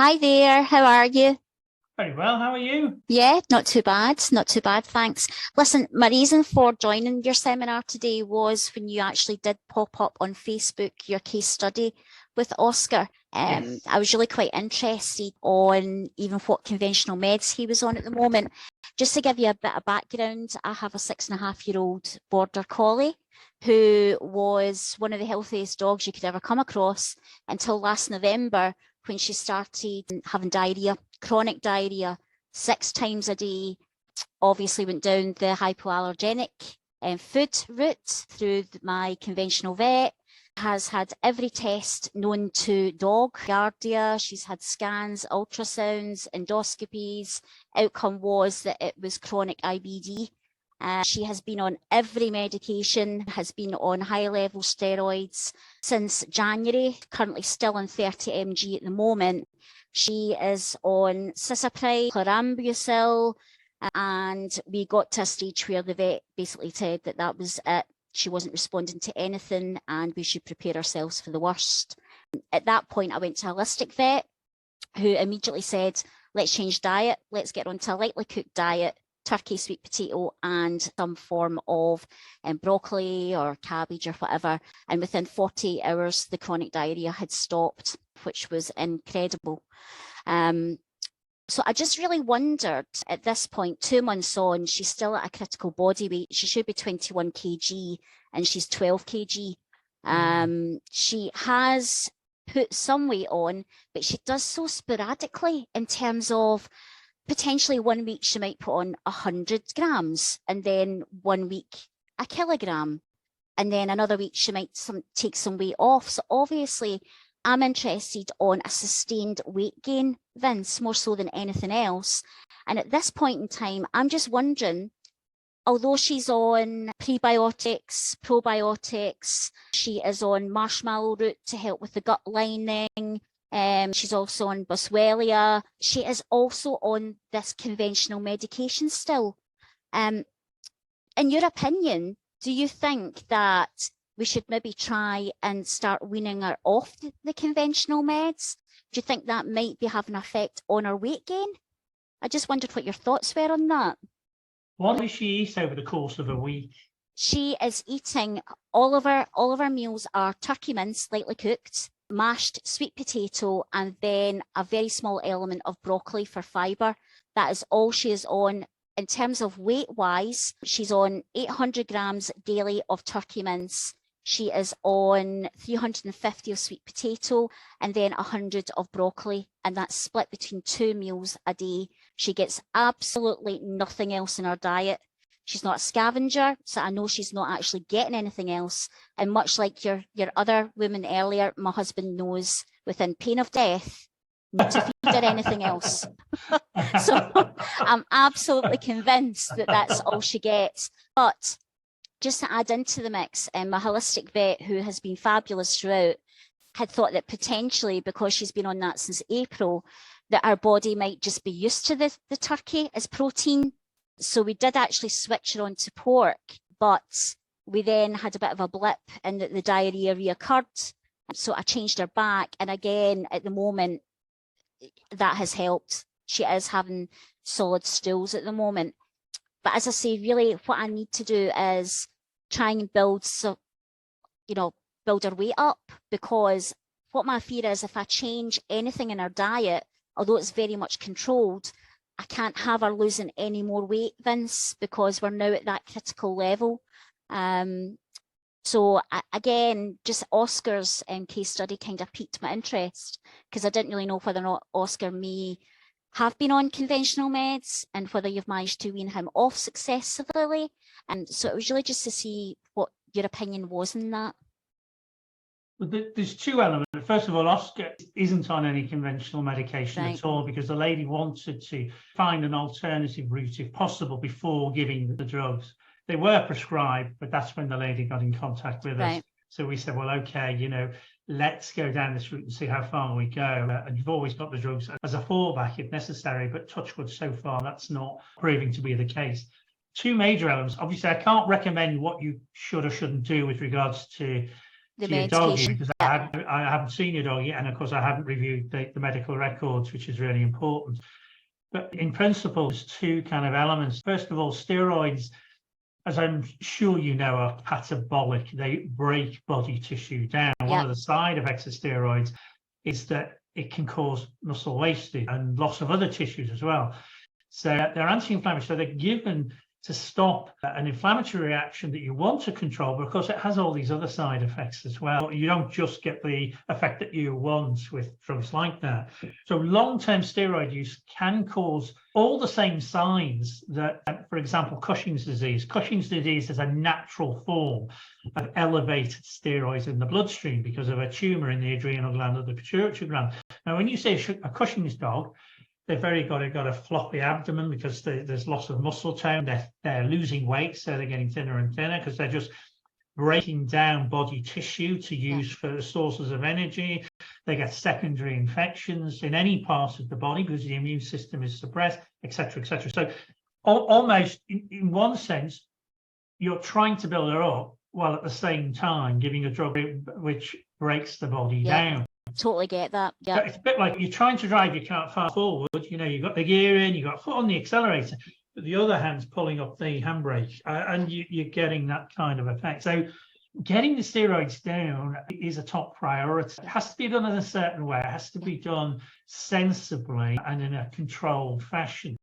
Hi there, how are you? Very well, how are you? Yeah, not too bad, not too bad, thanks. Listen, my reason for joining your seminar today was when you actually did pop up on Facebook your case study with Oscar. Yes. I was really quite interested on even what conventional meds he was on at the moment. Just to give you a bit of background, I have a 6.5-year-old border collie who was one of the healthiest dogs you could ever come across until last November when she started having diarrhea, chronic diarrhea, 6 times a day. Obviously went down the hypoallergenic food route through my conventional vet, has had every test known to dog, Giardia. She's had scans, ultrasounds, endoscopies. Outcome was that it was chronic IBD. She has been on every medication, has been on high-level steroids since January, currently still on 30 mg at the moment. She is on cisapride, chlorambucil, and we got to a stage where the vet basically said that that was it. She wasn't responding to anything and we should prepare ourselves for the worst. At that point, I went to a holistic vet who immediately said, let's change diet, let's get onto a lightly cooked diet, turkey, sweet potato, and some form of broccoli or cabbage or whatever. And within 48 hours, the chronic diarrhea had stopped, which was incredible. So I just really wondered at this point, 2 months on, she's still at a critical body weight. She should be 21 kg and she's 12 kg. She has put some weight on, but she does so sporadically in terms of potentially 1 week she might put on 100 grams and then 1 week a kilogram. And then another week she might take some weight off. So obviously I'm interested on a sustained weight gain, Vince, more so than anything else. And at this point in time, I'm just wondering, although she's on prebiotics, probiotics, she is on marshmallow root to help with the gut lining. She's also on Boswellia. She is also on this conventional medication still. In your opinion, do you think that we should maybe try and start weaning her off the conventional meds? Do you think that might be having an effect on her weight gain? I just wondered what your thoughts were on that. What does she eat over the course of a week? She is eating all of her meals are turkey mince, lightly cooked, mashed sweet potato, and then a very small element of broccoli for fibre. That is all she is on. In terms of weight-wise, she's on 800 grams daily of turkey mince. She is on 350 of sweet potato and then 100 of broccoli, and that's split between 2 meals a day. She gets absolutely nothing else in her diet. She's not a scavenger, so I know she's not actually getting anything else. And much like your other woman earlier, my husband knows within pain of death not to feed her anything else. So I'm absolutely convinced that that's all she gets. But just to add into the mix, my holistic vet, who has been fabulous throughout, had thought that potentially, because she's been on that since April, that our body might just be used to the turkey as protein. So we did actually switch her onto pork, but we then had a bit of a blip and the diarrhea reoccurred. So I changed her back. And again, at the moment, that has helped. She is having solid stools at the moment. But as I say, really what I need to do is try and build her weight up, because what my fear is, if I change anything in her diet, although it's very much controlled, I can't have her losing any more weight, Vince, because we're now at that critical level. So again, just Oscar's case study kind of piqued my interest, because I didn't really know whether or not Oscar may have been on conventional meds and whether you've managed to wean him off successfully. And so it was really just to see what your opinion was on that. Well, there's two elements. First of all, Oscar isn't on any conventional medication at all, because the lady wanted to find an alternative route if possible before giving the drugs. They were prescribed, but that's when the lady got in contact with us. So we said, well, okay, let's go down this route and see how far we go. And you've always got the drugs as a fallback if necessary, but touch wood, so far that's not proving to be the case. Two major elements. Obviously, I can't recommend what you should or shouldn't do with regards to the to your doggy, medication. because I haven't seen your doggy, and of course I haven't reviewed the medical records, which is really important. But in principle, there's two kind of elements. First of all, steroids, as I'm sure you know, are catabolic. They break body tissue down. One of the side effects of steroids is that it can cause muscle wastage and loss of other tissues as well. So they're anti-inflammatory, so they're given to stop an inflammatory reaction that you want to control, but of course it has all these other side effects as well. You don't just get the effect that you want with drugs like that. So long-term steroid use can cause all the same signs that, for example, Cushing's disease. Cushing's disease is a natural form of elevated steroids in the bloodstream because of a tumor in the adrenal gland or the pituitary gland. Now, when you say a Cushing's dog, they've got a floppy abdomen because there's loss of muscle tone. They're losing weight, so they're getting thinner and thinner because they're just breaking down body tissue to use for sources of energy. They get secondary infections in any part of the body because the immune system is suppressed, etc., etc. So almost in one sense, you're trying to build her up while at the same time giving a drug which breaks the body down. Totally get that. Yeah, it's a bit like you're trying to drive your car fast forward. You know, you've got the gear in, you've got foot on the accelerator, but the other hand's pulling up the handbrake, and you're getting that kind of effect. So getting the steroids down is a top priority. It has to be done in a certain way. It has to be done sensibly and in a controlled fashion.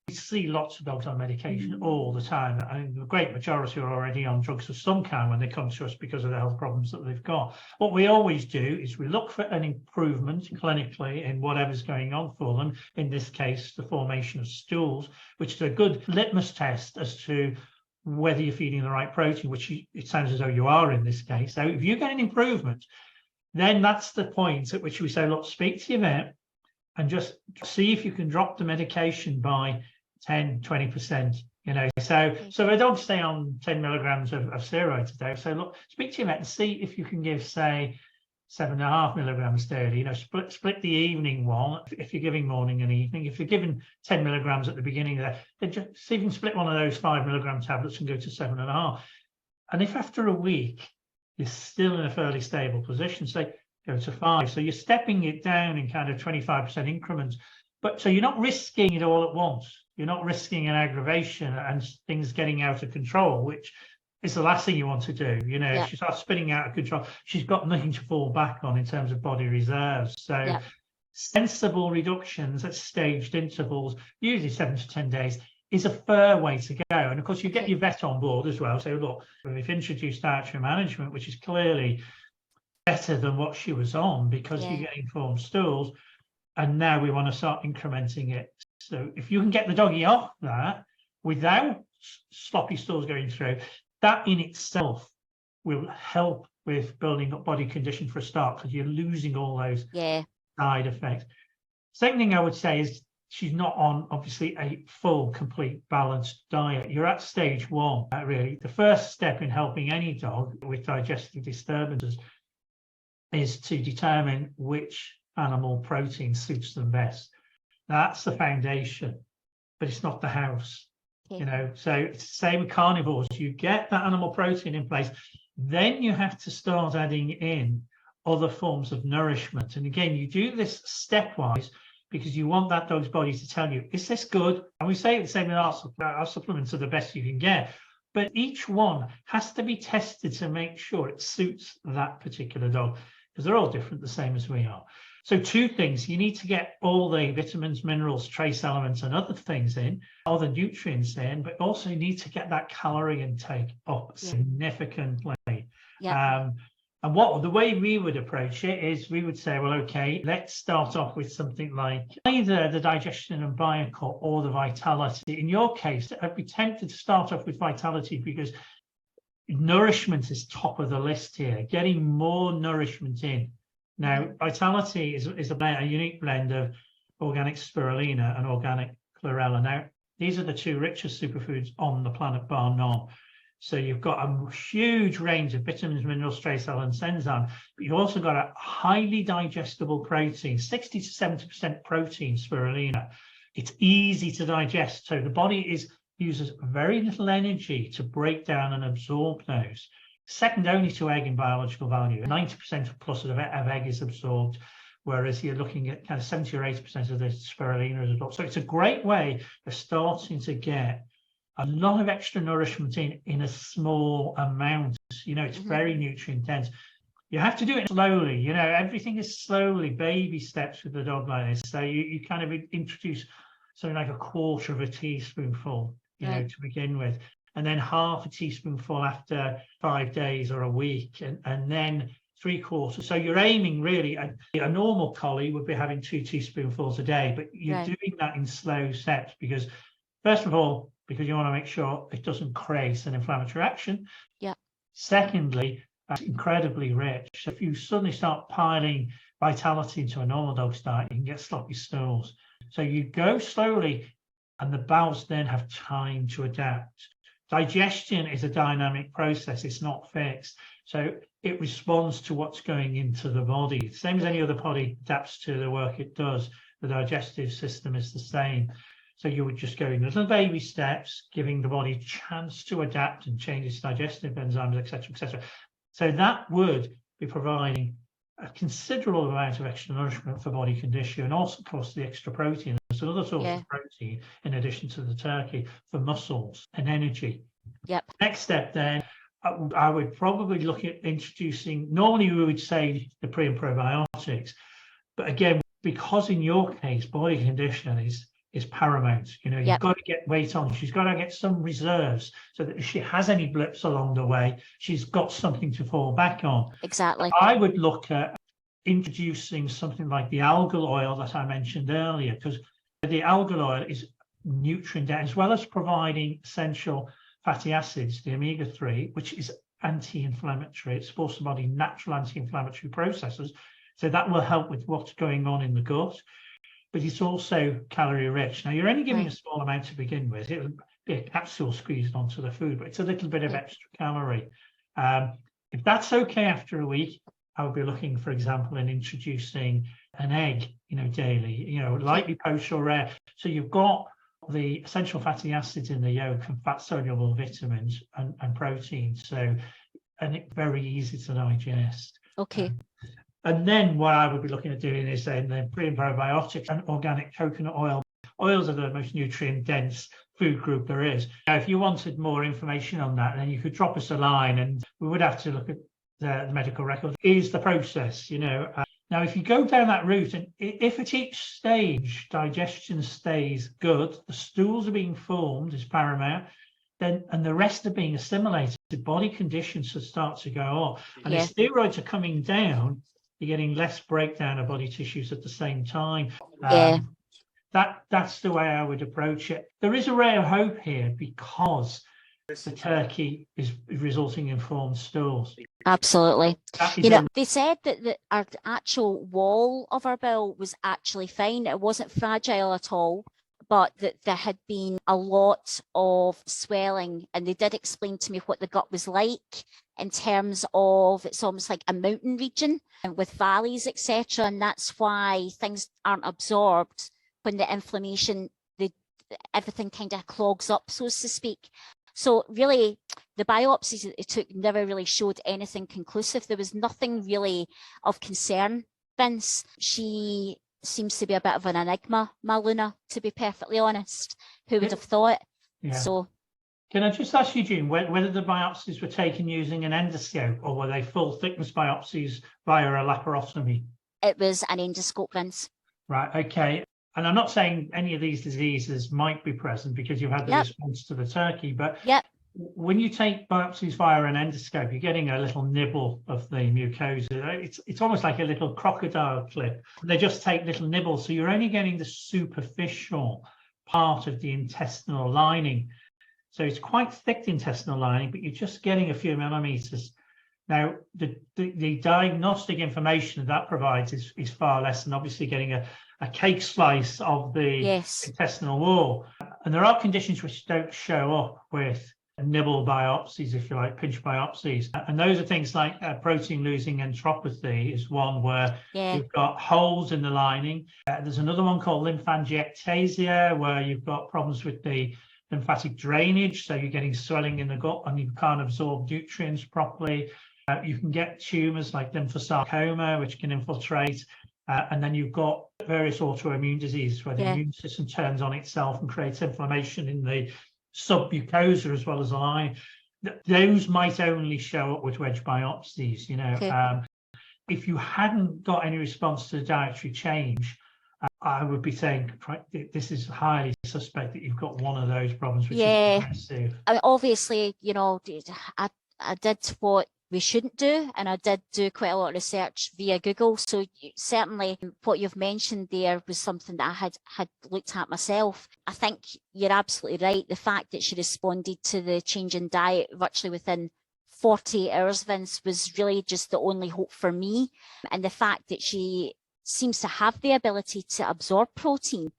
We see lots of dogs on medication all the time. I mean, the great majority are already on drugs of some kind when they come to us because of the health problems that they've got. What we always do is we look for an improvement clinically in whatever's going on for them. In this case, the formation of stools, which is a good litmus test as to whether you're feeding the right protein, which it sounds as though you are in this case. So if you get an improvement, then that's the point at which we say, look, speak to your vet and just see if you can drop the medication by 10, 20%, you know. So I don't stay on 10 milligrams of steroids a day. So look, speak to your vet and see if you can give, say, 7.5 milligrams daily. You know, split the evening one if you're giving morning and evening. If you're giving 10 milligrams at the beginning of that, then just see if you can split one of those 5 milligram tablets and go to 7.5. And if after a week you're still in a fairly stable position, say go to 5. So you're stepping it down in kind of 25% increments. But so you're not risking it all at once. You're not risking an aggravation and things getting out of control, which is the last thing you want to do. You know, if she starts spinning out of control, she's got nothing to fall back on in terms of body reserves. So sensible reductions at staged intervals, usually 7 to 10 days, is a fair way to go. And of course, you get your vet on board as well. So look, we've introduced dietary management, which is clearly better than what she was on because you're getting formed stools. And now we want to start incrementing it. So if you can get the doggy off that without sloppy stools going through, that in itself will help with building up body condition for a start because you're losing all those side effects. Second thing I would say is she's not on, obviously, a full, complete, balanced diet. You're at stage 1, really. The first step in helping any dog with digestive disturbances is to determine which animal protein suits them best. Now, that's the foundation, but it's not the house. You know, so it's the same with carnivores. You get that animal protein in place, then you have to start adding in other forms of nourishment. And again, you do this stepwise because you want that dog's body to tell you, is this good? And we say the same with our supplements are the best you can get. But each one has to be tested to make sure it suits that particular dog because they're all different, the same as we are. So 2 things, you need to get all the vitamins, minerals, trace elements and other things in, all the nutrients in, but also you need to get that calorie intake up significantly. And what the way we would approach it is we would say, well, okay, let's start off with something like either the digestion and biocut or the vitality. In your case, I'd be tempted to start off with vitality because nourishment is top of the list here, getting more nourishment in. Now, vitality is a unique blend of organic spirulina and organic chlorella. Now, these are the 2 richest superfoods on the planet, bar none. So you've got a huge range of vitamins, minerals, trace elements, enzymes, but you've also got a highly digestible protein, 60 to 70% protein, spirulina. It's easy to digest. So the body uses very little energy to break down and absorb those. second only to egg in biological value. 90% plus of egg is absorbed, whereas you're looking at kind of 70 or 80% of the spirulina is absorbed. So it's a great way of starting to get a lot of extra nourishment in a small amount. You know, it's very nutrient dense. You have to do it slowly. You know, everything is slowly, baby steps with the dog like this. So you kind of introduce something like a quarter of a teaspoonful, you know, to begin with, and then half a teaspoonful after 5 days or a week, and then 3/4. So you're aiming really, a normal collie would be having 2 teaspoonfuls a day, but you're doing that in slow steps because, first of all, because you want to make sure it doesn't create an inflammatory reaction. Yeah. Secondly, that's incredibly rich. So if you suddenly start piling vitality into a normal dog's diet, you can get sloppy stools. So you go slowly, and the bowels then have time to adapt. Digestion is a dynamic process. It's not fixed. So it responds to what's going into the body. Same as any other body adapts to the work it does. The digestive system is the same. So you would just go in little baby steps, giving the body a chance to adapt and change its digestive enzymes, etc., etc. So that would be providing a considerable amount of extra nourishment for body condition, and also, of course, the extra protein. There's another source of protein in addition to the turkey for muscles and energy. Next step then, I would probably look at introducing, normally we would say the pre and probiotics, but again, because in your case, body condition is paramount. You know, you've got to get weight on. She's got to get some reserves so that if she has any blips along the way, she's got something to fall back on. Exactly. I would look at introducing something like the algal oil that I mentioned earlier, because the algal oil is nutrient dense, as well as providing essential fatty acids, the omega-3, which is anti-inflammatory. It supports the body's natural anti-inflammatory processes. So that will help with what's going on in the gut. But it's also calorie rich. Now, you're only giving a small amount to begin with. It'll be a capsule squeezed onto the food, but it's a little bit of extra calorie. If that's okay after a week, I would be looking, for example, in introducing an egg, you know, daily, you know, lightly poached or rare. So you've got the essential fatty acids in the yolk and fat soluble vitamins and proteins. So, and it's very easy to digest. Okay. And then what I would be looking at doing is then the pre and probiotics and organic coconut oil. Oils are the most nutrient dense food group there is. Now, if you wanted more information on that, then you could drop us a line, and we would have to look at the medical records. Is the process, you know. Now, if you go down that route, and if at each stage digestion stays good, the stools are being formed is paramount, then and the rest are being assimilated, the body conditions should start to go up. And if steroids are coming down, you're getting less breakdown of body tissues at the same time. That's the way I would approach it. There is a ray of hope here because the turkey is resulting in formed stools. Absolutely. You know, they said that our actual wall of our bowel was actually fine. It wasn't fragile at all, but that there had been a lot of swelling, and they did explain to me what the gut was like in terms of it's almost like a mountain region and with valleys, etc. And that's why things aren't absorbed when the inflammation, everything kind of clogs up, so to speak. So really, the biopsies that they took never really showed anything conclusive. There was nothing really of concern. Vince, she seems to be a bit of an enigma, Luna, to be perfectly honest. Who would have thought? So, can I just ask you, June, whether the biopsies were taken using an endoscope or were they full thickness biopsies via a laparotomy? It was an endoscope, Vince. Right, okay. And I'm not saying any of these diseases might be present because you've had the response to the turkey, but when you take biopsies via an endoscope, you're getting a little nibble of the mucosa. It's almost like a little crocodile clip. They just take little nibbles, so you're only getting the superficial part of the intestinal lining. So it's quite thick, the intestinal lining, but you're just getting a few millimeters. Now, the diagnostic information that provides is far less than obviously getting a cake slice of the intestinal wall. And there are conditions which don't show up with nibble biopsies, if you like, pinch biopsies. And those are things like protein losing enteropathy is one where you've got holes in the lining. There's another one called lymphangiectasia where you've got problems with the lymphatic drainage, so you're getting swelling in the gut and you can't absorb nutrients properly. You can get tumours like lymphosarcoma, which can infiltrate. And then you've got various autoimmune diseases where the immune system turns on itself and creates inflammation in the submucosa as well as the line. Those might only show up with wedge biopsies, you know. If you hadn't got any response to the dietary change, I would be saying this is highly suspect that you've got one of those problems, which is aggressive. I mean, obviously, you know, I did what we shouldn't do, and I did do quite a lot of research via Google. So certainly what you've mentioned there was something that I had looked at myself. I think you're absolutely right. The fact that she responded to the change in diet virtually within 48 hours, Vince, was really just the only hope for me. And the fact that she seems to have the ability to absorb protein.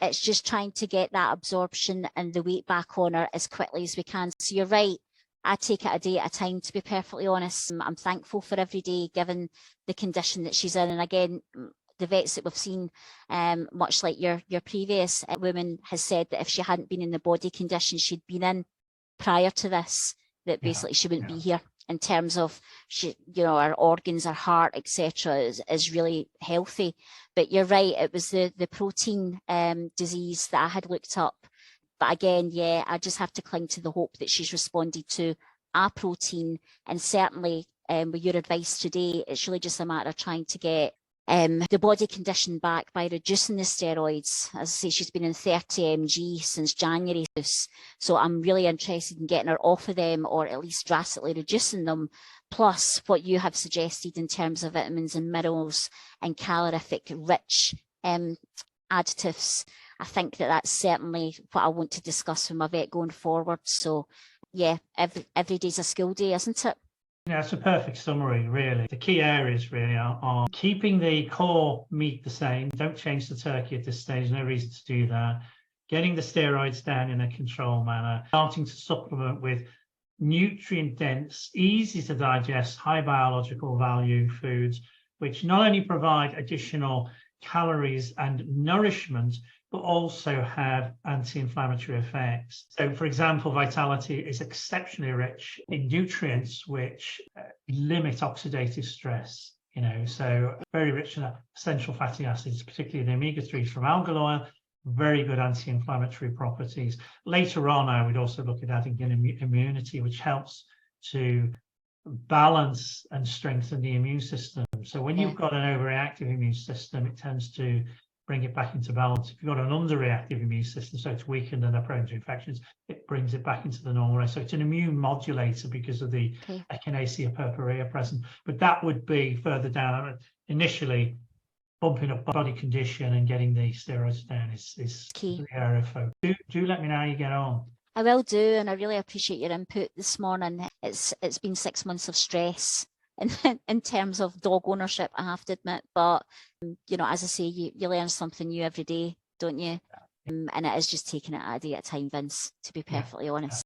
It's just trying to get that absorption and the weight back on her as quickly as we can. So you're right. I take it a day at a time, to be perfectly honest. I'm thankful for every day, given the condition that she's in. And again, the vets that we've seen, much like your previous woman, has said that if she hadn't been in the body condition she'd been in prior to this, that basically she wouldn't be here. In terms of she, you know, our organs, our heart, etc., is really healthy. But you're right, it was the protein disease that I had looked up. But again, yeah, I just have to cling to the hope that she's responded to a protein. And certainly with your advice today, it's really just a matter of trying to get the body condition back by reducing the steroids. As I say, she's been in 30 mg since January. So I'm really interested in getting her off of them, or at least drastically reducing them. Plus what you have suggested in terms of vitamins and minerals and calorific rich additives. I think that that's certainly what I want to discuss with my vet going forward. So yeah, every day's a school day, isn't it? Yeah, it's a perfect summary, really. The key areas really are keeping the core meat the same. Don't change the turkey at this stage. No reason to do that. Getting the steroids down in a controlled manner. Starting to supplement with nutrient-dense, easy to digest, high biological value foods, which not only provide additional calories and nourishment, but also have anti-inflammatory effects. So, for example, Vitality is exceptionally rich in nutrients which limit oxidative stress, you know, so very rich in essential fatty acids, particularly the omega-3s from algal oil, very good anti-inflammatory properties. Later on, I would also look at adding in immunity, which helps to balance and strengthen the immune system. So when you've got an overreactive immune system, it tends to bring it back into balance. If you've got an underreactive immune system, so it's weakened and they're prone to infections, it brings it back into the normal range. So it's an immune modulator because of the echinacea purpurea present. But that would be further down. Initially, bumping up body condition and getting the steroids down is key. The area of focus. Do let me know how you get on. I will do, and I really appreciate your input this morning. It's been 6 months of stress in terms of dog ownership, I have to admit, but you know, as I say, you learn something new every day, don't you? And it is just taking it a day at a time, Vince, to be perfectly honest.